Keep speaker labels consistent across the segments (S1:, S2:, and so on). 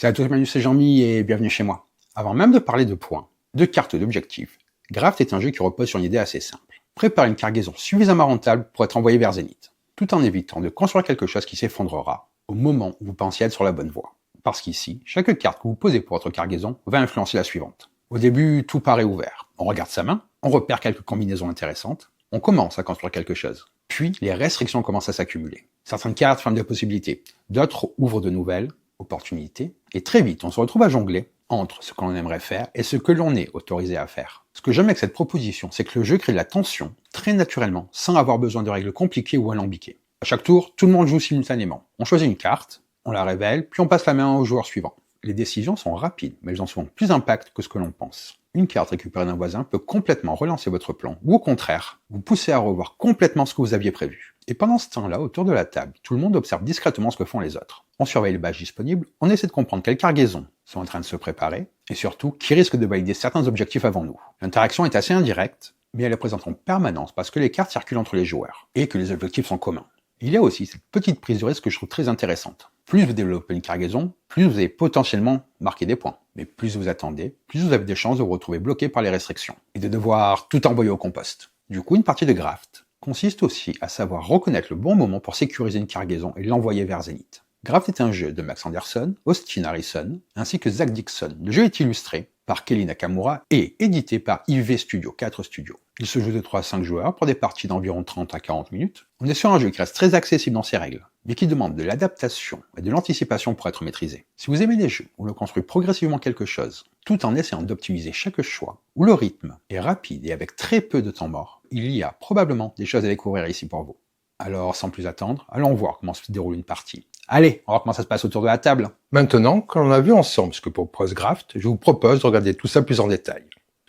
S1: Salut à tous, bienvenue, c'est Jean-Mi et bienvenue chez moi. Avant même de parler de points, de cartes ou d'objectifs, Graft est un jeu qui repose sur une idée assez simple. Préparer une cargaison suffisamment rentable pour être envoyée vers Zénith, tout en évitant de construire quelque chose qui s'effondrera au moment où vous pensiez être sur la bonne voie. Parce qu'ici, chaque carte que vous posez pour votre cargaison va influencer la suivante. Au début, tout paraît ouvert. On regarde sa main, on repère quelques combinaisons intéressantes, on commence à construire quelque chose. Puis, les restrictions commencent à s'accumuler. Certaines cartes ferment des possibilités, d'autres ouvrent de nouvelles opportunités, et très vite, on se retrouve à jongler entre ce que l'on aimerait faire et ce que l'on est autorisé à faire. Ce que j'aime avec cette proposition, c'est que le jeu crée de la tension très naturellement, sans avoir besoin de règles compliquées ou alambiquées. À chaque tour, tout le monde joue simultanément. On choisit une carte, on la révèle, puis on passe la main au joueur suivant. Les décisions sont rapides, mais elles ont souvent plus d'impact que ce que l'on pense. Une carte récupérée d'un voisin peut complètement relancer votre plan, ou au contraire, vous pousser à revoir complètement ce que vous aviez prévu. Et pendant ce temps-là, autour de la table, tout le monde observe discrètement ce que font les autres. On surveille les badges disponibles, on essaie de comprendre quelles cargaisons sont en train de se préparer, et surtout, qui risque de valider certains objectifs avant nous. L'interaction est assez indirecte, mais elle est présente en permanence parce que les cartes circulent entre les joueurs, et que les objectifs sont communs. Il y a aussi cette petite prise de risque que je trouve très intéressante. Plus vous développez une cargaison, plus vous allez potentiellement marquer des points. Mais plus vous attendez, plus vous avez des chances de vous retrouver bloqué par les restrictions, et de devoir tout envoyer au compost. Du coup, une partie de Graft consiste aussi à savoir reconnaître le bon moment pour sécuriser une cargaison et l'envoyer vers Zénith. Graft est un jeu de Max Anderson, Austin Harrison, ainsi que Zach Dixon. Le jeu est illustré par Kelly Nakamura et édité par IV Studio, 4 studios. Il se joue de 3 à 5 joueurs pour des parties d'environ 30 à 40 minutes. On est sur un jeu qui reste très accessible dans ses règles, mais qui demande de l'adaptation et de l'anticipation pour être maîtrisé. Si vous aimez les jeux où l'on construit progressivement quelque chose, tout en essayant d'optimiser chaque choix, où le rythme est rapide et avec très peu de temps mort, il y a probablement des choses à découvrir ici pour vous. Alors, sans plus attendre, allons voir comment se déroule une partie. Allez, on va voir comment ça se passe autour de la table. Maintenant, quand on a vu ensemble ce que propose Graft, je vous propose de regarder tout ça plus en détail.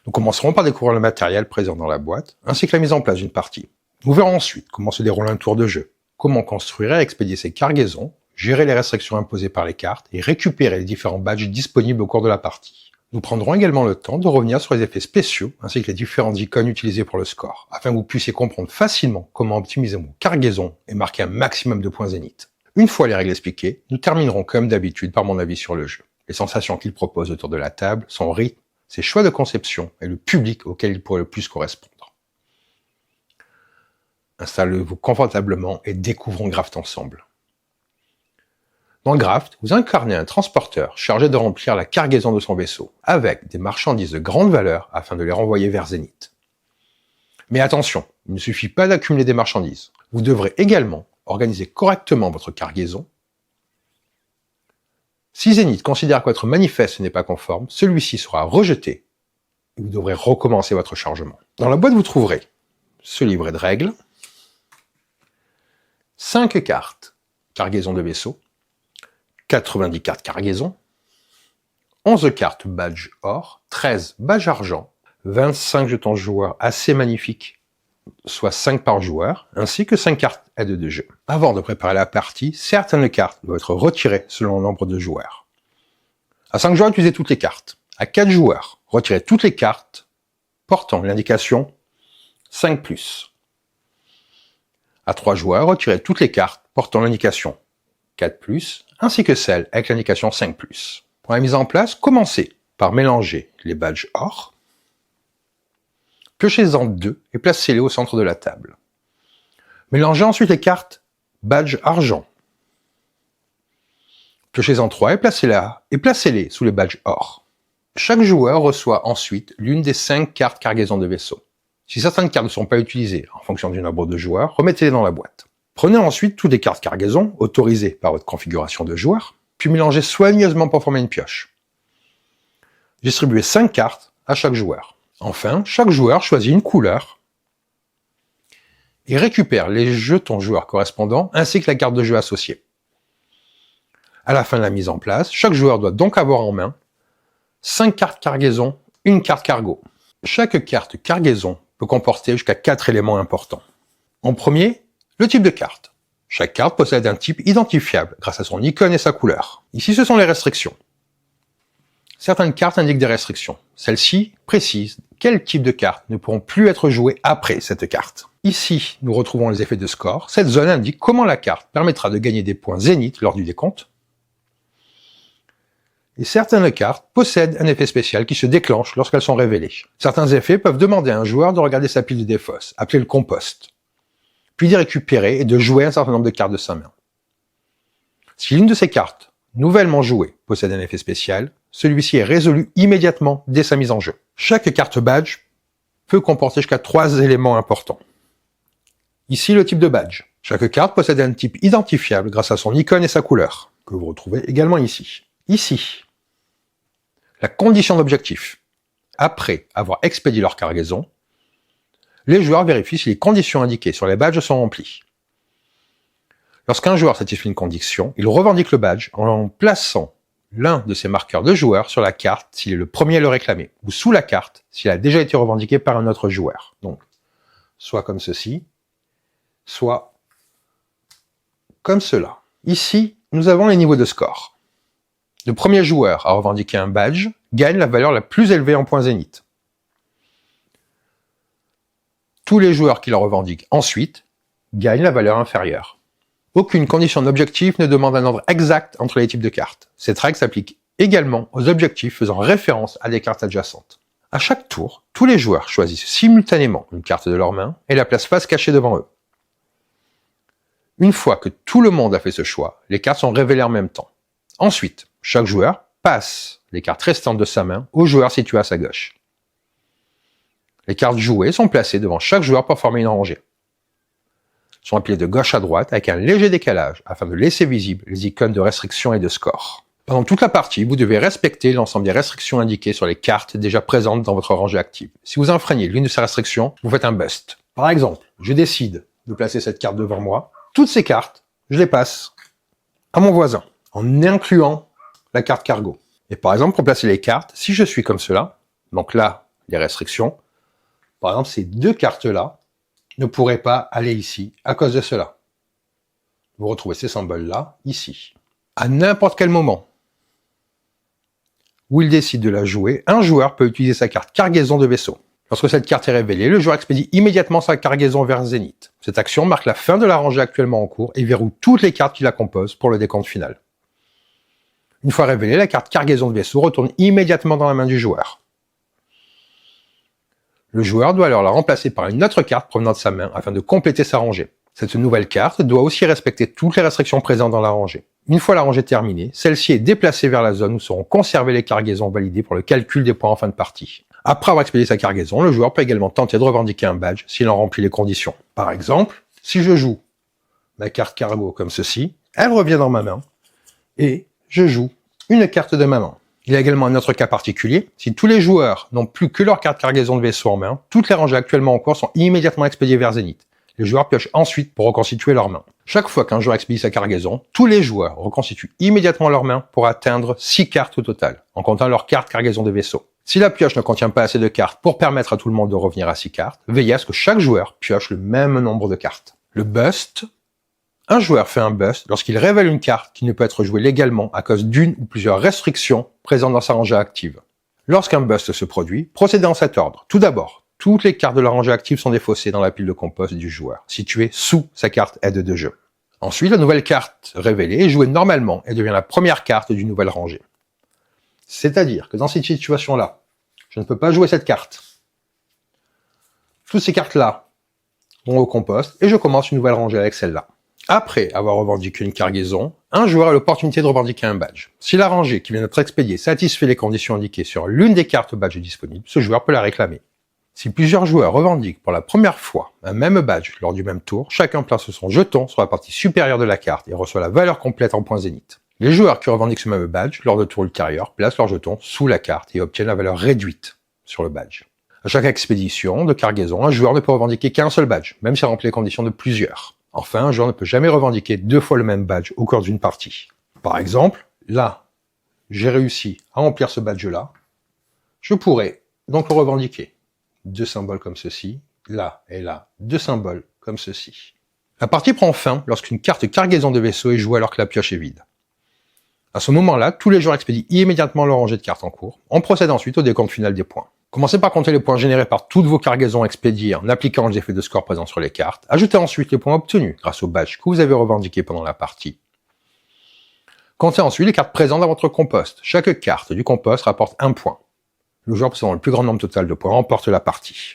S1: Nous commencerons par découvrir le matériel présent dans la boîte, ainsi que la mise en place d'une partie. Nous verrons ensuite comment se déroule un tour de jeu, comment construire et expédier ses cargaisons, gérer les restrictions imposées par les cartes et récupérer les différents badges disponibles au cours de la partie. Nous prendrons également le temps de revenir sur les effets spéciaux ainsi que les différentes icônes utilisées pour le score, afin que vous puissiez comprendre facilement comment optimiser vos cargaisons et marquer un maximum de points Zénith. Une fois les règles expliquées, nous terminerons comme d'habitude par mon avis sur le jeu. Les sensations qu'il propose autour de la table, son rythme, ses choix de conception et le public auquel il pourrait le plus correspondre. Installez-vous confortablement et découvrons Graft ensemble. Dans Graft, vous incarnez un transporteur chargé de remplir la cargaison de son vaisseau, avec des marchandises de grande valeur afin de les renvoyer vers Zénith. Mais attention, il ne suffit pas d'accumuler des marchandises. Vous devrez également organiser correctement votre cargaison. Si Zénith considère que votre manifeste n'est pas conforme, celui-ci sera rejeté et vous devrez recommencer votre chargement. Dans la boîte, vous trouverez ce livret de règles, 5 cartes cargaison de vaisseau, 90 cartes cargaison, 11 cartes badge or, 13 badge argent, 25 jetons joueurs assez magnifiques, soit 5 par joueur, ainsi que 5 cartes aide de jeu. Avant de préparer la partie, certaines cartes doivent être retirées selon le nombre de joueurs. À 5 joueurs, utilisez toutes les cartes. À 4 joueurs, retirez toutes les cartes portant l'indication 5+. À 3 joueurs, retirez toutes les cartes portant l'indication 4+, ainsi que celles avec l'indication 5+. Pour la mise en place, commencez par mélanger les badges or, piochez-en 2 et placez-les au centre de la table. Mélangez ensuite les cartes badge argent. Piochez-en 3 et placez-les sous les badges or. Chaque joueur reçoit ensuite l'une des 5 cartes cargaison de vaisseau. Si certaines cartes ne sont pas utilisées en fonction du nombre de joueurs, remettez-les dans la boîte. Prenez ensuite toutes les cartes cargaison autorisées par votre configuration de joueur, puis mélangez soigneusement pour former une pioche. Distribuez 5 cartes à chaque joueur. Enfin, chaque joueur choisit une couleur et récupère les jetons joueurs correspondants ainsi que la carte de jeu associée. À la fin de la mise en place, chaque joueur doit donc avoir en main 5 cartes cargaison, une carte cargo. Chaque carte cargaison peut comporter jusqu'à 4 éléments importants. En premier, le type de carte. Chaque carte possède un type identifiable grâce à son icône et sa couleur. Ici, ce sont les restrictions. Certaines cartes indiquent des restrictions. Celles-ci précisent quel type de cartes ne pourront plus être jouées après cette carte. Ici, nous retrouvons les effets de score. Cette zone indique comment la carte permettra de gagner des points Zénith lors du décompte.
S2: Et certaines cartes possèdent un effet spécial qui se déclenche lorsqu'elles sont révélées. Certains effets peuvent demander à un joueur de regarder sa pile de défausse, appelée le compost, puis d'y récupérer et de jouer un certain nombre de cartes de sa main. Si l'une de ces cartes, nouvellement jouée, possède un effet spécial, celui-ci est résolu immédiatement dès sa mise en jeu. Chaque carte badge peut comporter jusqu'à 3 éléments importants. Ici, le type de badge. Chaque carte possède un type identifiable grâce à son icône et sa couleur, que vous retrouvez également ici. Ici, la condition d'objectif. Après avoir expédié leur cargaison, les joueurs vérifient si les conditions indiquées sur les badges sont remplies. Lorsqu'un joueur satisfait une condition, il revendique le badge en plaçant l'un de ses marqueurs de joueur sur la carte s'il est le premier à le réclamer, ou sous la carte s'il a déjà été revendiqué par un autre joueur. Donc, soit comme ceci, soit comme cela. Ici, nous avons les niveaux de score. Le premier joueur à revendiquer un badge gagne la valeur la plus élevée en points zénith. Tous les joueurs qui le revendiquent ensuite gagnent la valeur inférieure. Aucune condition d'objectif ne demande un ordre exact entre les types de cartes. Cette règle s'applique également aux objectifs faisant référence à des cartes adjacentes. À chaque tour, tous les joueurs choisissent simultanément une carte de leur main et la placent face cachée devant eux. Une fois que tout le monde a fait ce choix, les cartes sont révélées en même temps. Ensuite, chaque joueur passe les cartes restantes de sa main au joueur situé à sa gauche. Les cartes jouées sont placées devant chaque joueur pour former une rangée. Elles sont empilées de gauche à droite avec un léger décalage afin de laisser visibles les icônes de restriction et de score. Pendant toute la partie, vous devez respecter l'ensemble des restrictions indiquées sur les cartes déjà présentes dans votre rangée active. Si vous enfreignez l'une de ces restrictions, vous faites un bust. Par exemple, je décide de placer cette carte devant moi. Toutes ces cartes, je les passe à mon voisin, en incluant la carte cargo. Et par exemple, pour placer les cartes, si je suis comme cela, donc là, les restrictions, par exemple, ces deux cartes-là ne pourraient pas aller ici à cause de cela. Vous retrouvez ces symboles-là, ici. À n'importe quel moment où il décide de la jouer, un joueur peut utiliser sa carte cargaison de vaisseau. Lorsque cette carte est révélée, le joueur expédie immédiatement sa cargaison vers Zénith. Cette action marque la fin de la rangée actuellement en cours et verrouille toutes les cartes qui la composent pour le décompte final. Une fois révélée, la carte cargaison de vaisseau retourne immédiatement dans la main du joueur. Le joueur doit alors la remplacer par une autre carte provenant de sa main afin de compléter sa rangée. Cette nouvelle carte doit aussi respecter toutes les restrictions présentes dans la rangée. Une fois la rangée terminée, celle-ci est déplacée vers la zone où seront conservées les cargaisons validées pour le calcul des points en fin de partie. Après avoir expédié sa cargaison, le joueur peut également tenter de revendiquer un badge s'il en remplit les conditions. Par exemple, si je joue ma carte cargo comme ceci, elle revient dans ma main et je joue une carte de ma main. Il y a également un autre cas particulier. Si tous les joueurs n'ont plus que leur carte cargaison de vaisseau en main, toutes les rangées actuellement en cours sont immédiatement expédiées vers Zénith. Les joueurs piochent ensuite pour reconstituer leur main. Chaque fois qu'un joueur expédie sa cargaison, tous les joueurs reconstituent immédiatement leur main pour atteindre 6 cartes au total, en comptant leur carte cargaison de vaisseau. Si la pioche ne contient pas assez de cartes pour permettre à tout le monde de revenir à 6 cartes, veillez à ce que chaque joueur pioche le même nombre de cartes. Le bust. Un joueur fait un bust lorsqu'il révèle une carte qui ne peut être jouée légalement à cause d'une ou plusieurs restrictions présentes dans sa rangée active. Lorsqu'un bust se produit, procédez en cet ordre. Tout d'abord, toutes les cartes de la rangée active sont défaussées dans la pile de compost du joueur, située sous sa carte aide de jeu. Ensuite, la nouvelle carte révélée est jouée normalement et devient la première carte d'une nouvelle rangée. C'est-à-dire que dans cette situation-là, je ne peux pas jouer cette carte. Toutes ces cartes-là vont au compost et je commence une nouvelle rangée avec celle-là. Après avoir revendiqué une cargaison, un joueur a l'opportunité de revendiquer un badge. Si la rangée qui vient d'être expédiée satisfait les conditions indiquées sur l'une des cartes badge disponibles, ce joueur peut la réclamer. Si plusieurs joueurs revendiquent pour la première fois un même badge lors du même tour, chacun place son jeton sur la partie supérieure de la carte et reçoit la valeur complète en points zénith. Les joueurs qui revendiquent ce même badge lors de tours ultérieurs placent leur jeton sous la carte et obtiennent la valeur réduite sur le badge. À chaque expédition de cargaison, un joueur ne peut revendiquer qu'un seul badge, même s'il remplit les conditions de plusieurs. Enfin, un joueur ne peut jamais revendiquer 2 fois le même badge au cours d'une partie. Par exemple, là, j'ai réussi à remplir ce badge-là. Je pourrais donc le revendiquer. 2 symboles comme ceci, là et là, 2 symboles comme ceci. La partie prend fin lorsqu'une carte cargaison de vaisseau est jouée alors que la pioche est vide. À ce moment-là, tous les joueurs expédient immédiatement leur rangée de cartes en cours. On procède ensuite au décompte final des points. Commencez par compter les points générés par toutes vos cargaisons expédiées en appliquant les effets de score présents sur les cartes. Ajoutez ensuite les points obtenus grâce au badge que vous avez revendiqué pendant la partie. Comptez ensuite les cartes présentes dans votre compost. Chaque carte du compost rapporte 1 point. Le joueur possédant le plus grand nombre total de points remporte la partie.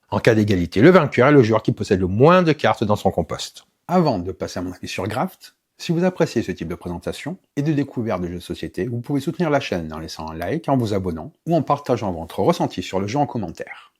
S2: En cas d'égalité, le vainqueur est le joueur qui possède le moins de cartes dans son compost.
S1: Avant de passer à mon avis sur Graft, si vous appréciez ce type de présentation et de découverte de jeux de société, vous pouvez soutenir la chaîne en laissant un like, en vous abonnant ou en partageant votre ressenti sur le jeu en commentaire.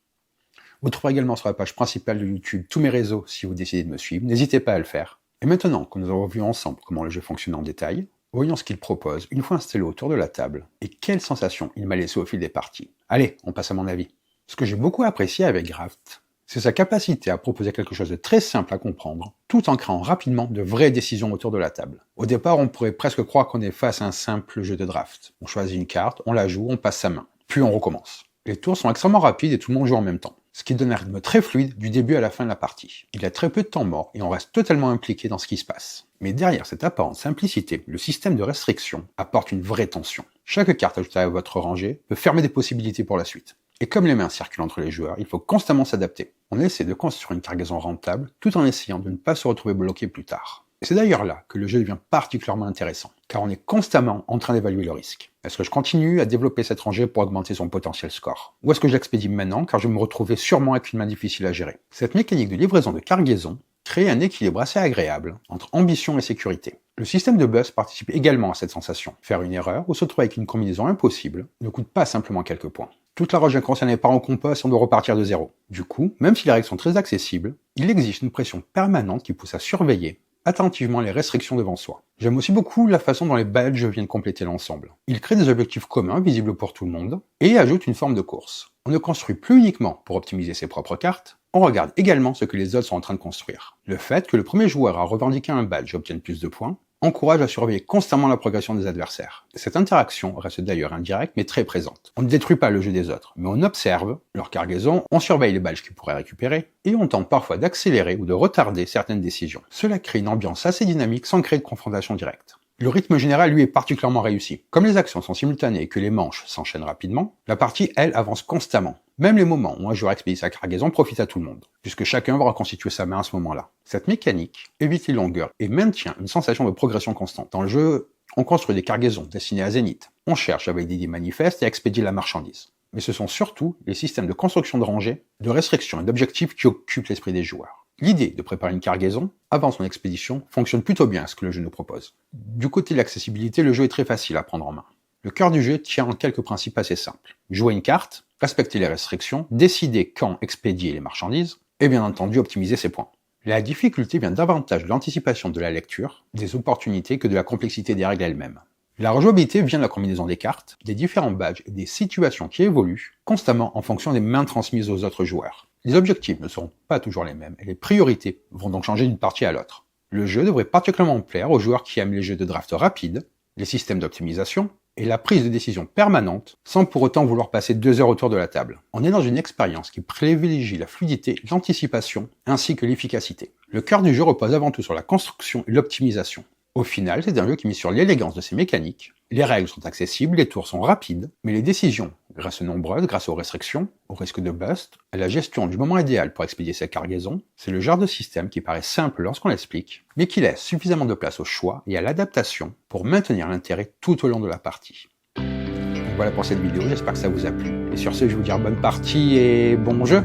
S1: Vous trouverez également sur la page principale de YouTube tous mes réseaux si vous décidez de me suivre, n'hésitez pas à le faire. Et maintenant que nous avons vu ensemble comment le jeu fonctionne en détail, voyons ce qu'il propose une fois installé autour de la table et quelles sensations il m'a laissé au fil des parties. Allez, on passe à mon avis. Ce que j'ai beaucoup apprécié avec Graft, c'est sa capacité à proposer quelque chose de très simple à comprendre, tout en créant rapidement de vraies décisions autour de la table. Au départ, on pourrait presque croire qu'on est face à un simple jeu de draft. On choisit une carte, on la joue, on passe sa main, puis on recommence. Les tours sont extrêmement rapides et tout le monde joue en même temps, ce qui donne un rythme très fluide du début à la fin de la partie. Il y a très peu de temps mort et on reste totalement impliqué dans ce qui se passe. Mais derrière cette apparente simplicité, le système de restriction apporte une vraie tension. Chaque carte ajoutée à votre rangée peut fermer des possibilités pour la suite. Et comme les mains circulent entre les joueurs, il faut constamment s'adapter. On essaie de construire une cargaison rentable tout en essayant de ne pas se retrouver bloqué plus tard. Et c'est d'ailleurs là que le jeu devient particulièrement intéressant, car on est constamment en train d'évaluer le risque. Est-ce que je continue à développer cette rangée pour augmenter son potentiel score? Ou est-ce que je l'expédie maintenant car je vais me retrouver sûrement avec une main difficile à gérer? Cette mécanique de livraison de cargaison crée un équilibre assez agréable entre ambition et sécurité. Le système de buzz participe également à cette sensation. Faire une erreur ou se trouver avec une combinaison impossible ne coûte pas simplement quelques points. Toute la rangée concernée part en compost et on doit repartir de zéro. Du coup, même si les règles sont très accessibles, il existe une pression permanente qui pousse à surveiller attentivement les restrictions devant soi. J'aime aussi beaucoup la façon dont les badges viennent compléter l'ensemble. Ils créent des objectifs communs visibles pour tout le monde et ajoutent une forme de course. On ne construit plus uniquement pour optimiser ses propres cartes, on regarde également ce que les autres sont en train de construire. Le fait que le premier joueur à revendiquer un badge obtienne plus de points encourage à surveiller constamment la progression des adversaires. Cette interaction reste d'ailleurs indirecte mais très présente. On ne détruit pas le jeu des autres, mais on observe leur cargaison, on surveille les badges qu'ils pourraient récupérer, et on tente parfois d'accélérer ou de retarder certaines décisions. Cela crée une ambiance assez dynamique sans créer de confrontation directe. Le rythme général, lui, est particulièrement réussi. Comme les actions sont simultanées et que les manches s'enchaînent rapidement, la partie, elle, avance constamment. Même les moments où un joueur expédie sa cargaison profitent à tout le monde, puisque chacun va reconstituer sa main à ce moment-là. Cette mécanique évite les longueurs et maintient une sensation de progression constante. Dans le jeu, on construit des cargaisons destinées à Zénith. On cherche avec des idées manifestes et à expédier la marchandise. Mais ce sont surtout les systèmes de construction de rangées, de restrictions et d'objectifs qui occupent l'esprit des joueurs. L'idée de préparer une cargaison avant son expédition fonctionne plutôt bien à ce que le jeu nous propose. Du côté de l'accessibilité, le jeu est très facile à prendre en main. Le cœur du jeu tient en quelques principes assez simples. Jouer une carte, respecter les restrictions, décider quand expédier les marchandises, et bien entendu optimiser ses points. La difficulté vient davantage de l'anticipation de la lecture, des opportunités que de la complexité des règles elles-mêmes. La rejouabilité vient de la combinaison des cartes, des différents badges et des situations qui évoluent constamment en fonction des mains transmises aux autres joueurs. Les objectifs ne seront pas toujours les mêmes et les priorités vont donc changer d'une partie à l'autre. Le jeu devrait particulièrement plaire aux joueurs qui aiment les jeux de draft rapides, les systèmes d'optimisation et la prise de décision permanente sans pour autant vouloir passer 2 heures autour de la table. On est dans une expérience qui privilégie la fluidité, l'anticipation ainsi que l'efficacité. Le cœur du jeu repose avant tout sur la construction et l'optimisation. Au final, c'est un jeu qui mise sur l'élégance de ses mécaniques, les règles sont accessibles, les tours sont rapides, mais les décisions restent nombreuses grâce aux restrictions, au risque de bust, à la gestion du moment idéal pour expédier sa cargaison. C'est le genre de système qui paraît simple lorsqu'on l'explique, mais qui laisse suffisamment de place au choix et à l'adaptation pour maintenir l'intérêt tout au long de la partie. Donc voilà pour cette vidéo, j'espère que ça vous a plu. Et sur ce, je vous dis bonne partie et bon jeu!